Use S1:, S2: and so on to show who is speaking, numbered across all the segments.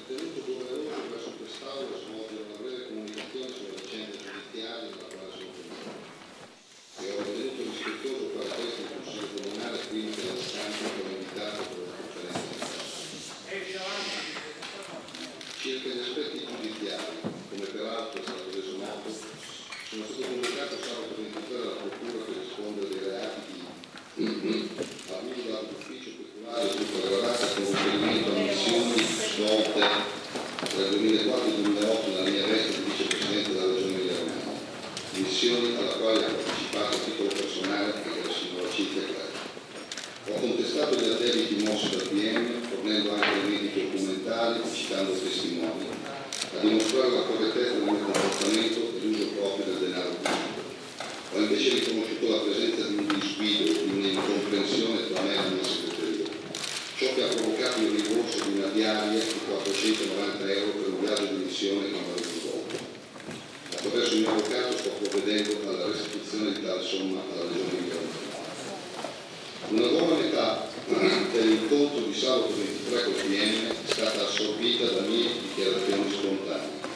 S1: Ritenuto doveroso verso quest'Aula svolgere una breve comunicazione sulla vicenda giudiziaria nella quale sono coinvolto e ho ritenuto rispettoso fare questo in Consiglio Comunale prima che la stampa come invitato per la conferenza di stampa. Circa gli aspetti giudiziari, come peraltro è stato reso noto, sono stato convocato sabato 23 dalla Procura per rispondere dei reati di abuso d'ufficio peculare o truffa aggravata con riferimento a missioni svolte tra il 2004 e il 2008 nella mia veste di vicepresidente della Regione Emilia-Romagna, missioni alla quale ha partecipato a titolo personale anche la signora Cinzia Clare. Ho contestato gli addebiti mossi dal PM, fornendo anche elementi documentali, citando testimoni, a dimostrare la correttezza del mio comportamento e l'uso proprio del denaro pubblico. Ho invece riconosciuto la presenza di un disguido, di un'incomprensione tra me e la mia segreteria, ciò che ha provocato il rimborso di una diaria di 490 euro per un viaggio di missione che non avevo svolto. Attraverso il mio avvocato sto provvedendo alla restituzione di tale somma alla Regione Emilia-Romagna. Una buona metà dell'incontro di sabato 23 col PM è stata assorbita da mie dichiarazioni spontanee.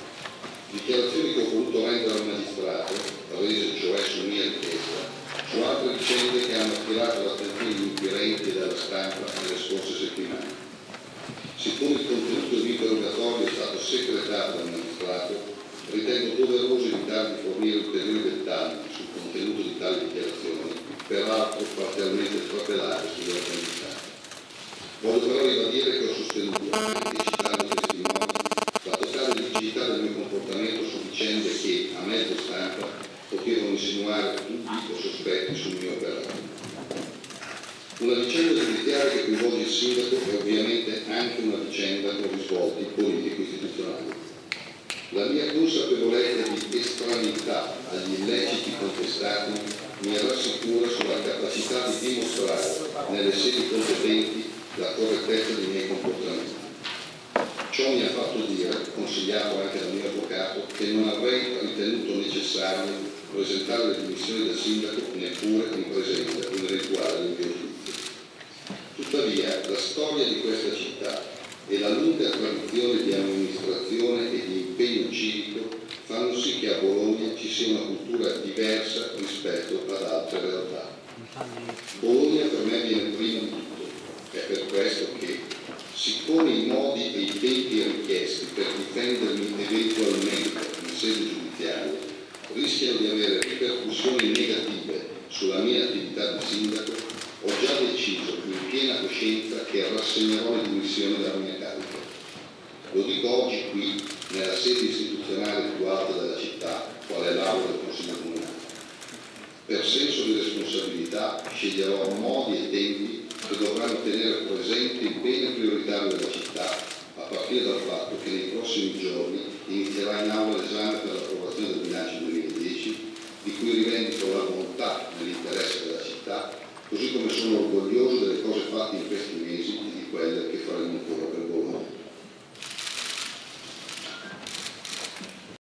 S1: Dichiarazioni che ho voluto rendere al magistrato, rese cioè su mia richiesta, su altre vicende che hanno attirato l'attenzione degli inquirenti e della stampa nelle scorse settimane. Siccome il contenuto dell'interrogatorio è stato secretato dal magistrato, ritengo doveroso evitare di fornire ulteriori dettagli sul contenuto di tali dichiarazioni, peraltro parzialmente trapelate sull'apprendimento. Voglio però ribadire che ho sostenuto, anche citando testimoni, la totale rigidità del mio comportamento su vicende che, a mezzo stampa, potevano insinuare dubbi o sospetti sul mio operato. Una vicenda giudiziaria che coinvolge il sindaco è ovviamente anche una vicenda con risvolti politico-istituzionali. La mia consapevolezza di estraneità agli illeciti contestati mi rassicura sulla capacità di dimostrare nelle sedi competenti la correttezza dei miei comportamenti. Ciò mi ha fatto dire, consigliato anche dal mio avvocato, che non avrei ritenuto necessario presentare le dimissioni del sindaco neppure in presenza di un eventuale rinvio giudizio. Tuttavia, la storia di questa città e la lunga tradizione di amministrazione e di impegno civico fanno sì che a Bologna ci sia una cultura diversa rispetto ad altre realtà. Bologna per me viene prima di tutto. È per questo che, siccome i modi e i tempi richiesti per difendermi eventualmente in sede giudiziaria rischiano di avere ripercussioni negative sulla mia attività di sindaco, ho già deciso in piena coscienza che rassegnerò le dimissioni dalla mia carica. Lo dico oggi qui, nella sede istituzionale più alta della città, qual è l'Aula del Consiglio Comunale. Per senso di responsabilità sceglierò modi e tempi che dovranno tenere presente il bene prioritario della città, a partire dal fatto che nei prossimi giorni inizierà in aula l'esame per l'approvazione del bilancio 2010, di cui rivendico la bontà nell'interesse della città, così come sono orgoglioso delle cose fatte in questi mesi e di quelle che faremo ancora per Bologna.